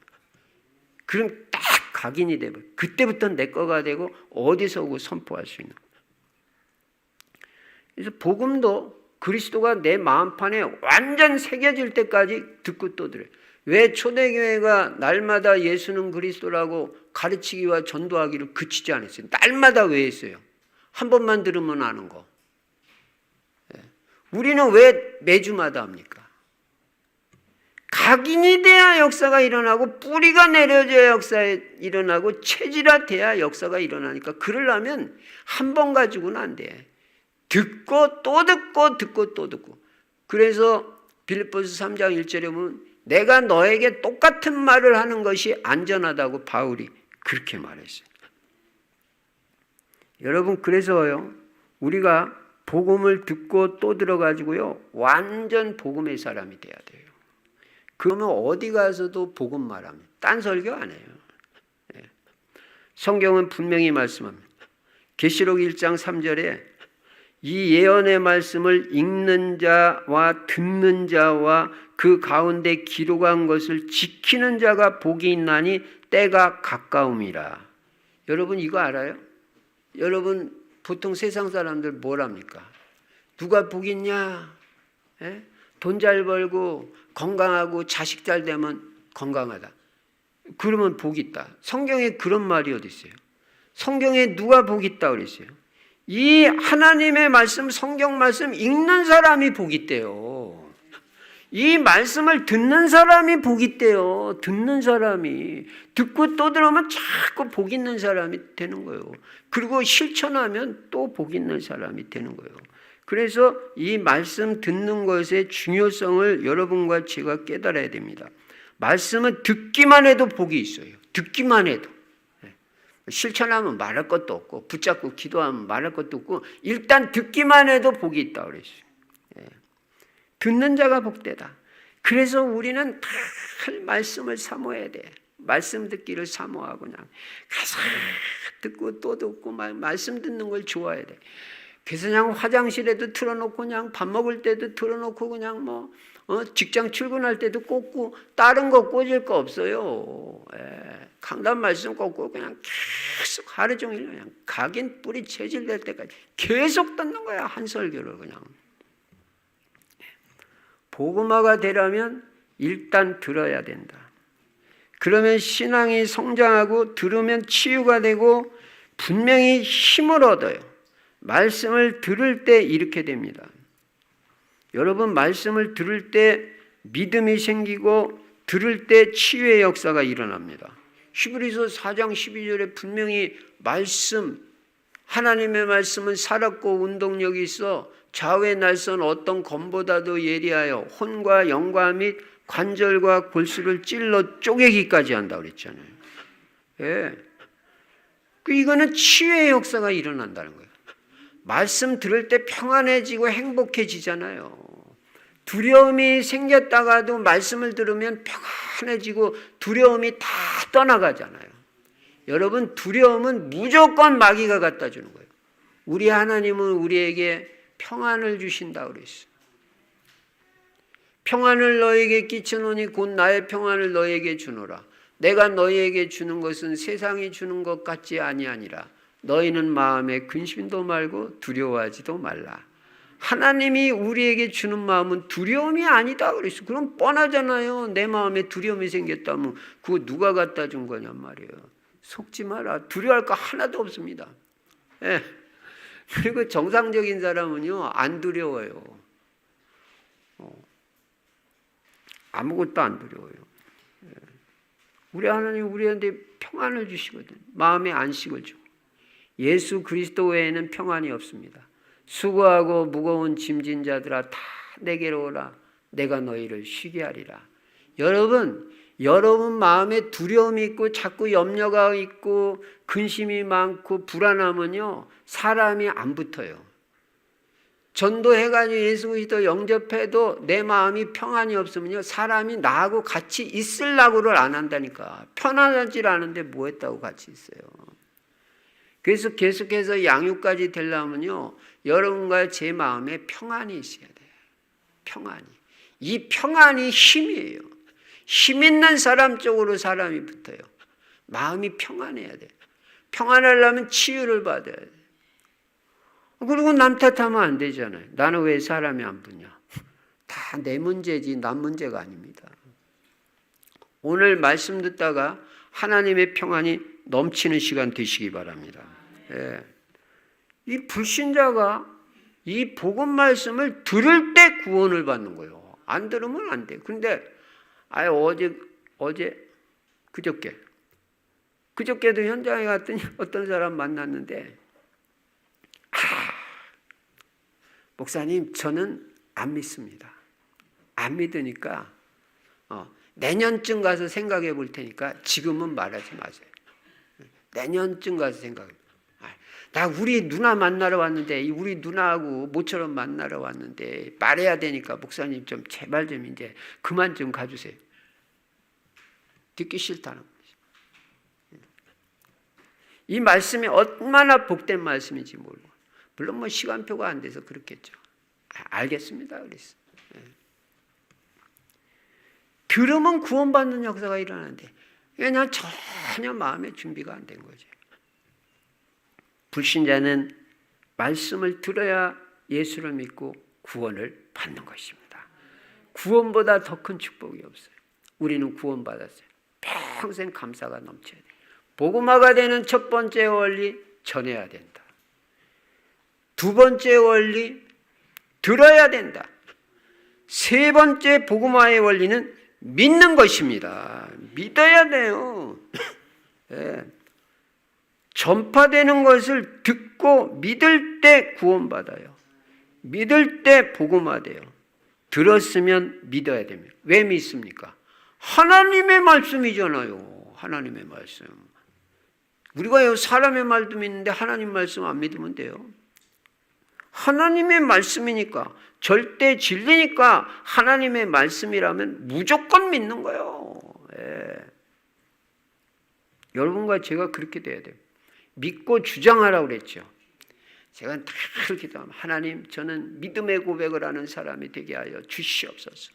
그럼 딱 각인이 되고 그때부터 내 거가 되고 어디서 오고 선포할 수 있는 거예요. 그래서 복음도 그리스도가 내 마음판에 완전 새겨질 때까지 듣고 또 들어요. 왜 초대교회가 날마다 예수는 그리스도라고 가르치기와 전도하기를 그치지 않았어요? 날마다 왜 했어요? 한 번만 들으면 아는 거. 우리는 왜 매주마다 합니까? 각인이 돼야 역사가 일어나고 뿌리가 내려져야 역사가 일어나고 체질화돼야 역사가 일어나니까 그러려면 한 번 가지고는 안 돼. 듣고 또 듣고 듣고 또 듣고. 그래서 빌립보서 3장 1절에 보면 내가 너에게 똑같은 말을 하는 것이 안전하다고 바울이 그렇게 말했어요. 여러분, 그래서요, 우리가 복음을 듣고 또 들어가지고요, 완전 복음의 사람이 돼야 돼요. 그러면 어디 가서도 복음 말합니다. 딴 설교 안 해요. 성경은 분명히 말씀합니다. 계시록 1장 3절에 이 예언의 말씀을 읽는 자와 듣는 자와 그 가운데 기록한 것을 지키는 자가 복이 있나니 때가 가까움이라. 여러분 이거 알아요? 여러분 보통 세상 사람들 뭘 합니까? 누가 복 있냐? 돈 잘 벌고 건강하고 자식 잘 되면 건강하다. 그러면 복 있다. 성경에 그런 말이 어디 있어요? 성경에 누가 복 있다 그랬어요? 이 하나님의 말씀, 성경 말씀 읽는 사람이 복 있대요. 이 말씀을 듣는 사람이 복 있대요. 듣는 사람이. 듣고 또 들으면 자꾸 복 있는 사람이 되는 거예요. 그리고 실천하면 또 복 있는 사람이 되는 거예요. 그래서 이 말씀 듣는 것의 중요성을 여러분과 제가 깨달아야 됩니다. 말씀은 듣기만 해도 복이 있어요. 듣기만 해도. 실천하면 말할 것도 없고 붙잡고 기도하면 말할 것도 없고 일단 듣기만 해도 복이 있다고 그랬어요. 듣는 자가 복되다. 그래서 우리는 늘 말씀을 사모해야 돼. 말씀 듣기를 사모하고 그냥 가서 듣고 또 듣고 말씀 듣는 걸 좋아해야 돼. 그래서 그냥 화장실에도 틀어놓고 그냥 밥 먹을 때도 틀어놓고 그냥 직장 출근할 때도 꽂고 다른 거 꽂을 거 없어요. 강단 말씀 꽂고 그냥 계속 하루 종일 그냥 각인 뿌리 체질될 때까지 계속 듣는 거야. 한 설교를 그냥. 복음화가 되려면 일단 들어야 된다. 그러면 신앙이 성장하고 들으면 치유가 되고 분명히 힘을 얻어요. 말씀을 들을 때 이렇게 됩니다. 여러분 말씀을 들을 때 믿음이 생기고 들을 때 치유의 역사가 일어납니다. 히브리서 4장 12절에 분명히 하나님의 말씀은 살았고 운동력이 있어 좌우의 날선 어떤 검보다도 예리하여 혼과 영과 및 관절과 골수를 찔러 쪼개기까지 한다 그랬잖아요. 이거는 치유의 역사가 일어난다는 거예요. 말씀 들을 때 평안해지고 행복해지잖아요. 두려움이 생겼다가도 말씀을 들으면 평안해지고 두려움이 다 떠나가잖아요. 여러분 두려움은 무조건 마귀가 갖다 주는 거예요. 우리 하나님은 우리에게 평안을 주신다고 그랬어요. 평안을 너에게 끼쳐놓으니 곧 나의 평안을 너에게 주노라. 내가 너희에게 주는 것은 세상이 주는 것 같지 아니하니라. 너희는 마음에 근심도 말고 두려워하지도 말라. 하나님이 우리에게 주는 마음은 두려움이 아니다 그랬어요. 그럼 뻔하잖아요. 내 마음에 두려움이 생겼다면 그거 누가 갖다 준 거냔 말이에요. 속지 마라. 두려워할 거 하나도 없습니다. 그리고 정상적인 사람은요 안 두려워요. 아무것도 안 두려워요. 우리 하나님 우리한테 평안을 주시거든. 마음의 안식을 주고. 예수 그리스도 외에는 평안이 없습니다. 수고하고 무거운 짐진 자들아 다 내게로 오라. 내가 너희를 쉬게 하리라. 여러분 마음에 두려움이 있고 자꾸 염려가 있고 근심이 많고 불안하면요 사람이 안 붙어요. 전도해가지고 예수 그리스도 영접해도 내 마음이 평안이 없으면요 사람이 나하고 같이 있으려고를 안 한다니까. 편안하지 않은데 뭐 했다고 같이 있어요. 그래서 계속해서 양육까지 되려면요 여러분과 제 마음에 평안이 있어야 돼요. 평안이. 이 평안이 힘이에요. 힘 있는 사람 쪽으로 사람이 붙어요. 마음이 평안해야 돼요. 평안하려면 치유를 받아야 돼요. 그리고 남 탓하면 안 되잖아요. 나는 왜 사람이 안 붙냐. 다 내 문제지 남 문제가 아닙니다. 오늘 말씀 듣다가 하나님의 평안이 넘치는 시간 되시기 바랍니다. 이 불신자가 이 복음 말씀을 들을 때 구원을 받는 거예요. 안 들으면 안 돼. 근데 그저께도 현장에 갔더니 어떤 사람 만났는데 목사님 저는 안 믿습니다. 안 믿으니까 내년쯤 가서 생각해 볼 테니까 지금은 말하지 마세요. 내년쯤 가서 생각해. 나 우리 누나 만나러 왔는데 우리 누나하고 모처럼 만나러 왔는데 말해야 되니까 목사님 좀 제발 좀 이제 그만 좀 가주세요. 듣기 싫다는 거죠. 이 말씀이 얼마나 복된 말씀인지 모르고 물론 뭐 시간표가 안 돼서 그렇겠죠. 알겠습니다. 그랬어. 들으면 구원받는 역사가 일어나는데 그냥 전혀 마음의 준비가 안 된 거죠. 불신자는 말씀을 들어야 예수를 믿고 구원을 받는 것입니다. 구원보다 더 큰 축복이 없어요. 우리는 구원받았어요. 평생 감사가 넘쳐야 돼요. 복음화가 되는 첫 번째 원리 전해야 된다. 두 번째 원리 들어야 된다. 세 번째 복음화의 원리는 믿는 것입니다. 믿어야 돼요. 네. 전파되는 것을 듣고 믿을 때 구원받아요. 믿을 때 복음화돼요. 들었으면 믿어야 됩니다. 왜 믿습니까? 하나님의 말씀이잖아요. 하나님의 말씀. 우리가 사람의 말도 믿는데 하나님 말씀 안 믿으면 돼요. 하나님의 말씀이니까, 절대 진리니까 하나님의 말씀이라면 무조건 믿는 거예요. 예. 여러분과 제가 그렇게 돼야 돼요. 믿고 주장하라고 그랬죠. 제가 늘 기도하면 하나님, 저는 믿음의 고백을 하는 사람이 되게 하여 주시옵소서.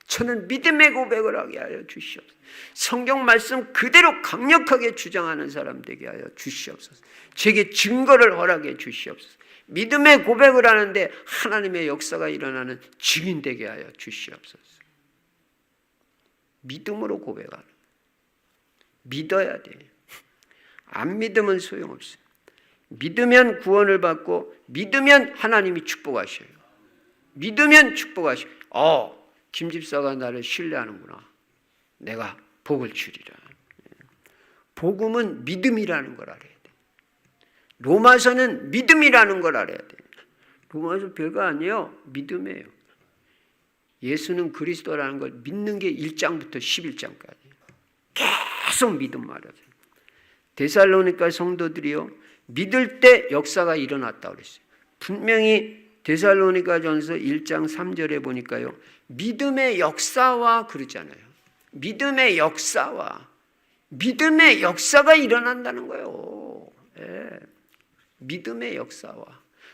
저는 믿음의 고백을 하게 하여 주시옵소서. 성경 말씀 그대로 강력하게 주장하는 사람 되게 하여 주시옵소서. 제게 증거를 허락해 주시옵소서. 믿음의 고백을 하는데 하나님의 역사가 일어나는 증인 되게 하여 주시옵소서. 믿음으로 고백하는, 믿어야 돼요. 안 믿으면 소용없어요. 믿으면 구원을 받고, 믿으면 하나님이 축복하셔요. 믿으면 축복하셔요. 김 집사가 나를 신뢰하는구나. 내가 복을 주리라. 복음은 믿음이라는 걸 알아야 돼. 로마서는 믿음이라는 걸 알아야 돼. 로마서 별거 아니에요. 믿음이에요. 예수는 그리스도라는 걸 믿는 게 1장부터 11장까지. 계속 믿음 말하죠. 데살로니가 성도들이요, 믿을 때 역사가 일어났다고 그랬어요. 분명히 데살로니가전서 1장 3절에 보니까요, 믿음의 역사와 그러잖아요. 믿음의 역사가 일어난다는 거예요. 예. 믿음의 역사와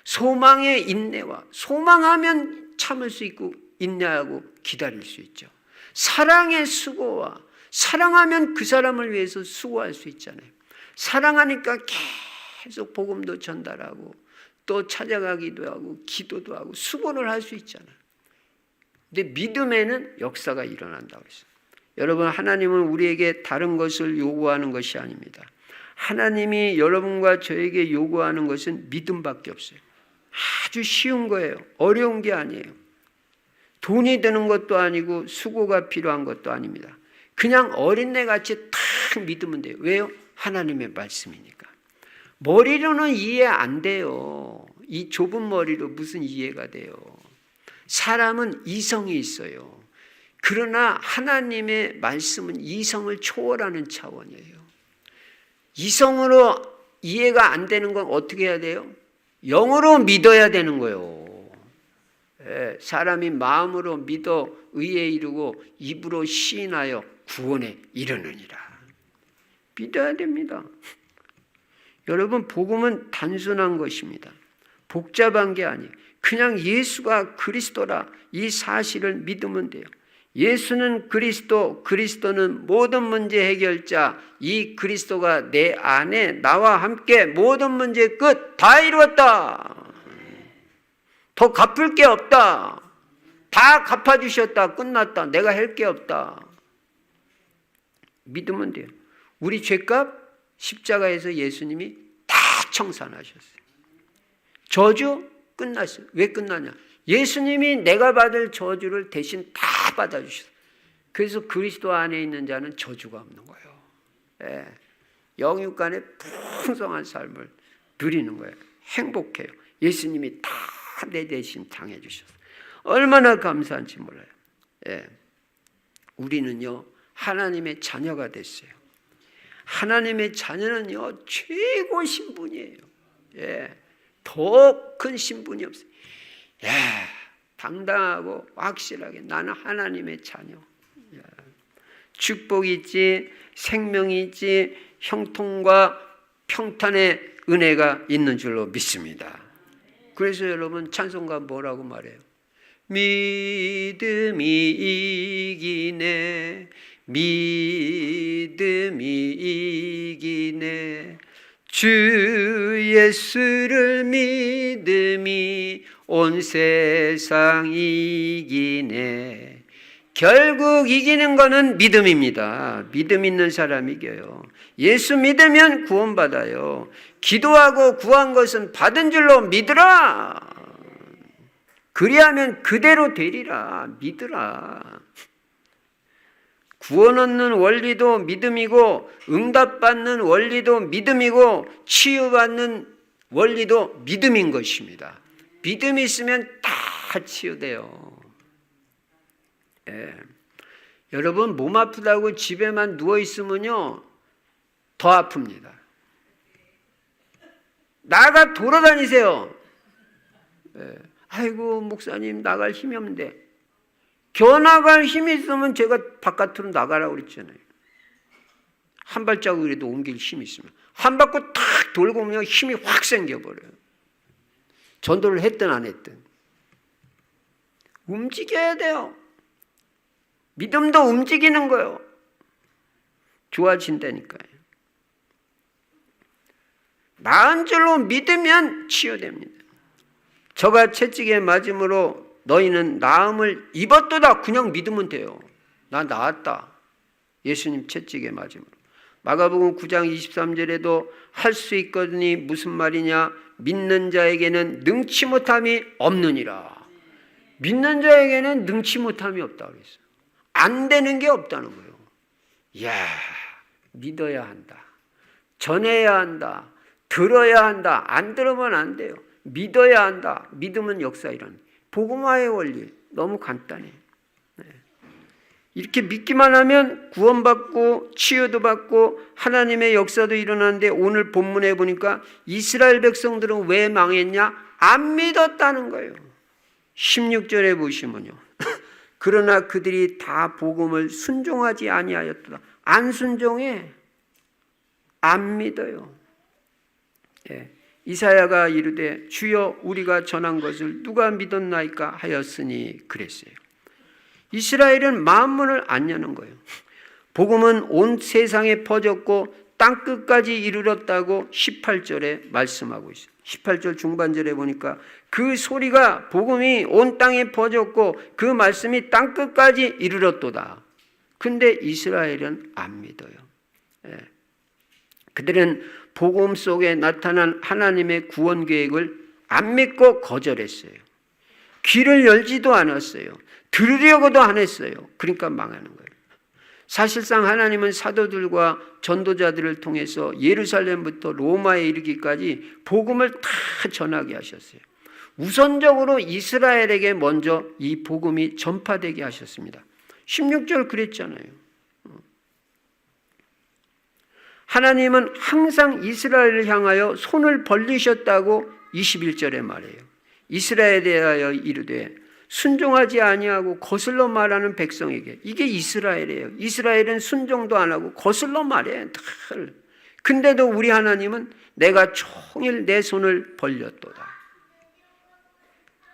소망의 인내와, 소망하면 참을 수 있고 인내하고 기다릴 수 있죠. 사랑의 수고와, 사랑하면 그 사람을 위해서 수고할 수 있잖아요. 사랑하니까 계속 복음도 전달하고 또 찾아가기도 하고 기도도 하고 수고를 할 수 있잖아요. 근데 믿음에는 역사가 일어난다고 했어요. 여러분, 하나님은 우리에게 다른 것을 요구하는 것이 아닙니다. 하나님이 여러분과 저에게 요구하는 것은 믿음밖에 없어요. 아주 쉬운 거예요. 어려운 게 아니에요. 돈이 드는 것도 아니고 수고가 필요한 것도 아닙니다. 그냥 어린애같이 탁 믿으면 돼요. 왜요? 하나님의 말씀이니까. 머리로는 이해 안 돼요. 이 좁은 머리로 무슨 이해가 돼요. 사람은 이성이 있어요. 그러나 하나님의 말씀은 이성을 초월하는 차원이에요. 이성으로 이해가 안 되는 건 어떻게 해야 돼요? 영으로 믿어야 되는 거예요. 사람이 마음으로 믿어 의에 이르고 입으로 시인하여 구원에 이르느니라. 믿어야 됩니다. 여러분, 복음은 단순한 것입니다. 복잡한 게 아니에요. 그냥 예수가 그리스도라, 이 사실을 믿으면 돼요. 예수는 그리스도, 그리스도는 모든 문제 해결자, 이 그리스도가 내 안에 나와 함께 모든 문제 끝 다 이루었다. 더 갚을 게 없다. 다 갚아주셨다. 끝났다. 내가 할 게 없다. 믿으면 돼요. 우리 죄값 십자가에서 예수님이 다 청산하셨어요. 저주 끝났어요. 왜 끝나냐? 예수님이 내가 받을 저주를 대신 다 받아주셨어요. 그래서 그리스도 안에 있는 자는 저주가 없는 거예요. 예. 영육간의 풍성한 삶을 누리는 거예요. 행복해요. 예수님이 다 내 대신 당해주셨어요. 얼마나 감사한지 몰라요. 예. 우리는요, 하나님의 자녀가 됐어요. 하나님의 자녀는요, 최고 신분이에요. 예. 더 큰 신분이 없어요. 예. 당당하고 확실하게 나는 하나님의 자녀. 예. 축복이 있지, 생명이 있지, 형통과 평탄의 은혜가 있는 줄로 믿습니다. 그래서 여러분, 찬송가 뭐라고 말해요? 믿음이 이기네, 믿음이 이기네, 주 예수를 믿음이 온 세상 이기네. 결국 이기는 거는 믿음입니다. 믿음 있는 사람이 이겨요. 예수 믿으면 구원받아요. 기도하고 구한 것은 받은 줄로 믿으라. 그리하면 그대로 되리라. 믿으라. 구원 얻는 원리도 믿음이고, 응답받는 원리도 믿음이고, 치유받는 원리도 믿음인 것입니다. 믿음이 있으면 다 치유돼요. 예. 여러분 몸 아프다고 집에만 누워 있으면요 더 아픕니다. 나가 돌아다니세요. 예. 아이고 목사님 나갈 힘이 없는데, 겨 나갈 힘이 있으면 제가 바깥으로 나가라고 그랬잖아요. 한 발자국이라도 옮길 힘이 있으면 한 바퀴 탁 돌고 오면 힘이 확 생겨버려요. 전도를 했든 안 했든 움직여야 돼요. 믿음도 움직이는 거예요. 좋아진다니까요. 나은 줄로 믿으면 치유됩니다. 저가 채찍에 맞음으로 너희는 나음을 입었도다. 그냥 믿으면 돼요. 나 나았다. 예수님 채찍에 맞음으로. 마가복음 9장 23절에도 할 수 있거든이 무슨 말이냐? 믿는 자에게는 능치 못함이 없느니라. 믿는 자에게는 능치 못함이 없다 그랬어요. 안 되는 게 없다는 거예요. 이야, 믿어야 한다. 전해야 한다. 들어야 한다. 안 들으면 안 돼요. 믿어야 한다. 믿으면 역사 일어나. 복음화의 원리 너무 간단해. 이렇게 믿기만 하면 구원받고 치유도 받고 하나님의 역사도 일어나는데, 오늘 본문에 보니까 이스라엘 백성들은 왜 망했냐? 안 믿었다는 거예요. 16절에 보시면요. 그러나 그들이 다 복음을 순종하지 아니하였도다. 안 순종해. 안 믿어요. 예. 이사야가 이르되 주여 우리가 전한 것을 누가 믿었나이까 하였으니 그랬어요. 이스라엘은 만문을 안 여는 거예요. 복음은 온 세상에 퍼졌고 땅끝까지 이르렀다고 18절에 말씀하고 있어요. 18절 중반절에 보니까 그 소리가, 복음이 온 땅에 퍼졌고 그 말씀이 땅끝까지 이르렀도다. 근데 이스라엘은 안 믿어요. 예. 그들은 복음 속에 나타난 하나님의 구원 계획을 안 믿고 거절했어요. 귀를 열지도 않았어요. 들으려고도 안 했어요. 그러니까 망하는 거예요. 사실상 하나님은 사도들과 전도자들을 통해서 예루살렘부터 로마에 이르기까지 복음을 다 전하게 하셨어요. 우선적으로 이스라엘에게 먼저 이 복음이 전파되게 하셨습니다. 16절 그랬잖아요. 하나님은 항상 이스라엘을 향하여 손을 벌리셨다고 21절에 말해요. 이스라엘에 대하여 이르되 순종하지 아니하고 거슬러 말하는 백성에게. 이게 이스라엘이에요. 이스라엘은 순종도 안 하고 거슬러 말해. 근데도 우리 하나님은 내가 종일 내 손을 벌렸도다.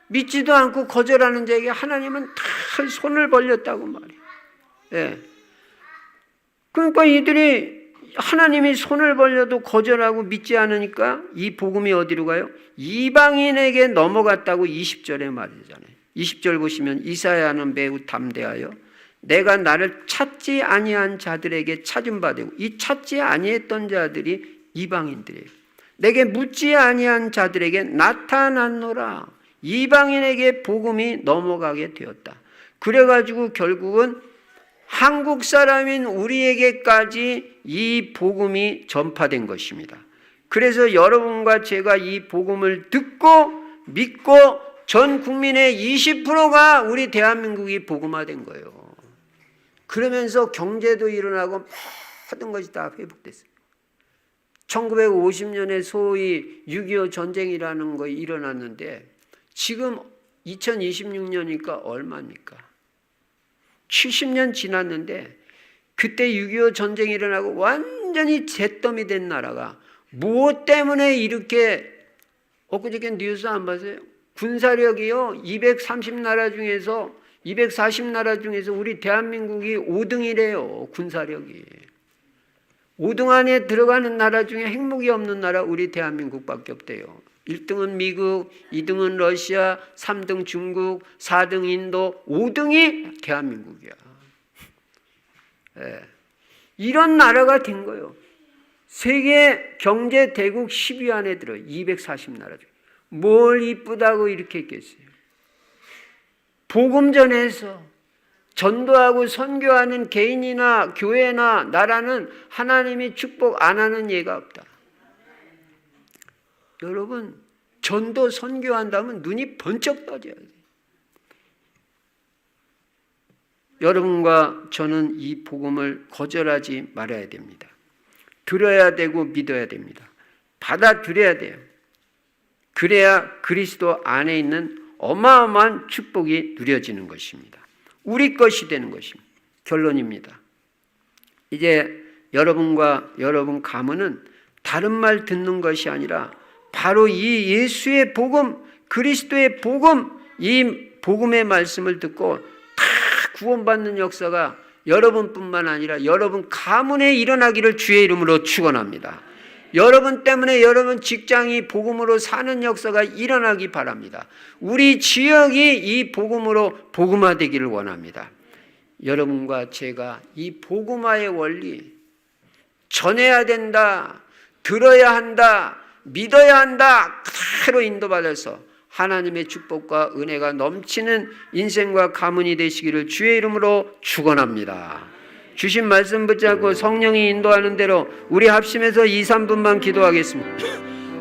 믿지도 않고 거절하는 자에게 하나님은 다 손을 벌렸다고 말해요. 예. 그러니까 이들이 하나님이 손을 벌려도 거절하고 믿지 않으니까 이 복음이 어디로 가요? 이방인에게 넘어갔다고 20절에 말이잖아요. 20절 보시면 이사야는 매우 담대하여 내가 나를 찾지 아니한 자들에게 찾은 바 되고, 이 찾지 아니했던 자들이 이방인들이에요. 내게 묻지 아니한 자들에게 나타났노라. 이방인에게 복음이 넘어가게 되었다. 그래가지고 결국은 한국 사람인 우리에게까지 이 복음이 전파된 것입니다. 그래서 여러분과 제가 이 복음을 듣고 믿고 전 국민의 20%가 우리 대한민국이 복음화된 거예요. 그러면서 경제도 일어나고 모든 것이 다 회복됐어요. 1950년에 소위 6.25 전쟁이라는 거 일어났는데 지금 2026년이니까 얼마입니까? 70년 지났는데 그때 6.25 전쟁이 일어나고 완전히 잿더미 된 나라가 무엇 때문에 이렇게, 엊그저께 뉴스 안 봤어요? 군사력이요 230나라 중에서 240나라 중에서 우리 대한민국이 5등이래요. 군사력이 5등 안에 들어가는 나라 중에 핵무기 없는 나라 우리 대한민국밖에 없대요. 1등은 미국, 2등은 러시아, 3등 중국, 4등 인도, 5등이 대한민국이야. 네. 이런 나라가 된 거예요. 세계 경제 대국 10위 안에 들어요. 240나라 중에. 뭘 이쁘다고 이렇게 했겠어요. 복음 전해서 전도하고 선교하는 개인이나 교회나 나라는 하나님이 축복 안 하는 예가 없다. 여러분, 전도 선교한다면 눈이 번쩍 떠져야 돼요. 여러분과 저는 이 복음을 거절하지 말아야 됩니다. 들어야 되고 믿어야 됩니다. 받아들여야 돼요. 그래야 그리스도 안에 있는 어마어마한 축복이 누려지는 것입니다. 우리 것이 되는 것입니다. 결론입니다. 이제 여러분과 여러분 가문은 다른 말 듣는 것이 아니라 바로 이 예수의 복음, 그리스도의 복음, 이 복음의 말씀을 듣고 다 구원받는 역사가 여러분뿐만 아니라 여러분 가문에 일어나기를 주의 이름으로 축원합니다. 여러분 때문에 여러분 직장이 복음으로 사는 역사가 일어나기 바랍니다. 우리 지역이 이 복음으로 복음화되기를 원합니다. 여러분과 제가 이 복음화의 원리 전해야 된다, 들어야 한다, 믿어야 한다 그대로 인도받아서 하나님의 축복과 은혜가 넘치는 인생과 가문이 되시기를 주의 이름으로 축원합니다. 주신 말씀 붙잡고 성령이 인도하는 대로 우리 합심해서 2, 3분만 기도하겠습니다.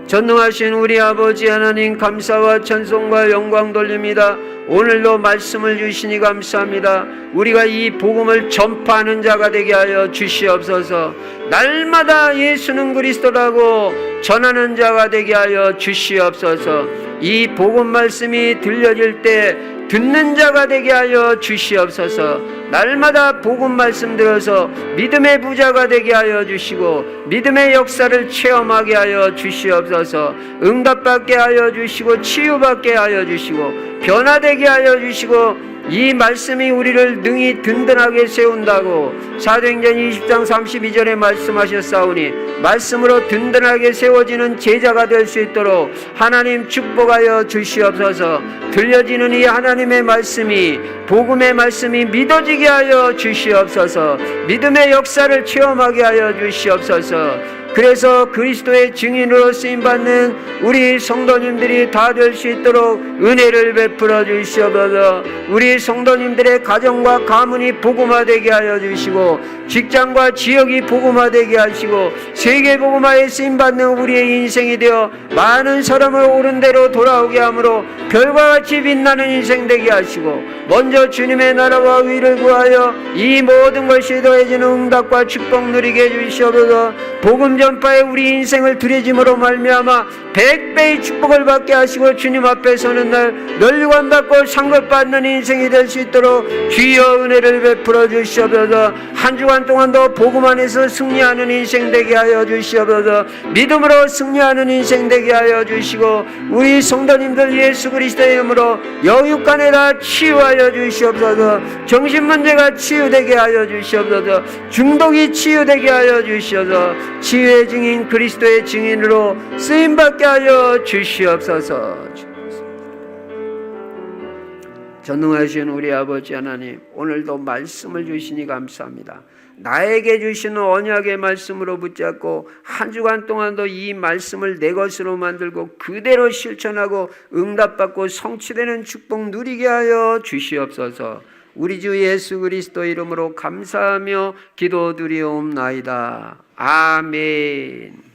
전능하신 우리 아버지 하나님, 감사와 찬송과 영광 돌립니다. 오늘도 말씀을 주시니 감사합니다. 우리가 이 복음을 전파하는 자가 되게 하여 주시옵소서. 날마다 예수는 그리스도라고 전하는 자가 되게 하여 주시옵소서. 이 복음 말씀이 들려질 때 듣는 자가 되게 하여 주시옵소서. 날마다 복음 말씀 들어서 믿음의 부자가 되게 하여 주시고 믿음의 역사를 체험하게 하여 주시옵소서. 응답받게 하여 주시고 치유받게 하여 주시고 변화되게 하여 주시고 이 말씀이 우리를 능히 든든하게 세운다고 사도행전 20장 32절에 말씀하셨사오니 말씀으로 든든하게 세워지는 제자가 될 수 있도록 하나님 축복하여 주시옵소서. 들려지는 이 하나님의 말씀이 복음의 말씀이 믿어지게 하여 주시옵소서. 믿음의 역사를 체험하게 하여 주시옵소서. 그래서 그리스도의 증인으로 쓰임받는 우리 성도님들이 다 될 수 있도록 은혜를 베풀어 주시옵소서. 우리 성도님들의 가정과 가문이 복음화되게 하여 주시고 직장과 지역이 복음화되게 하시고 세계 복음화에 쓰임받는 우리의 인생이 되어 많은 사람을 옳은 대로 돌아오게 하므로 별과 같이 빛나는 인생 되게 하시고 먼저 주님의 나라와 의를 구하여 이 모든 것이 더해지는 응답과 축복 누리게 해주시옵소서. 복음 전파에 우리 인생을 들여짐으로 말미암아 100배의 축복을 받게 하시고 주님 앞에 서는 날 널리관 받고 상급받는 인생이 될 수 있도록 주여 은혜를 베풀어 주시옵소서. 한 주간 동안도 복음 안에서 승리하는 인생 되게 하여 주시옵소서. 믿음으로 승리하는 인생 되게 하여 주시고 우리 성도님들 예수 그리스도의 이름으로 여육간에 다 치유하여 주시옵소서. 정신문제가 치유되게 하여 주시옵소서. 중독이 치유되게 하여 주시옵소서. 치유의 증인 그리스도의 증인으로 쓰임받게 하여 주시옵소서. 전능하신 우리 아버지 하나님, 오늘도 말씀을 주시니 감사합니다. 나에게 주시는 언약의 말씀으로 붙잡고 한 주간 동안도 이 말씀을 내 것으로 만들고 그대로 실천하고 응답받고 성취되는 축복 누리게 하여 주시옵소서. 우리 주 예수 그리스도 이름으로 감사하며 기도드리옵나이다. 아멘.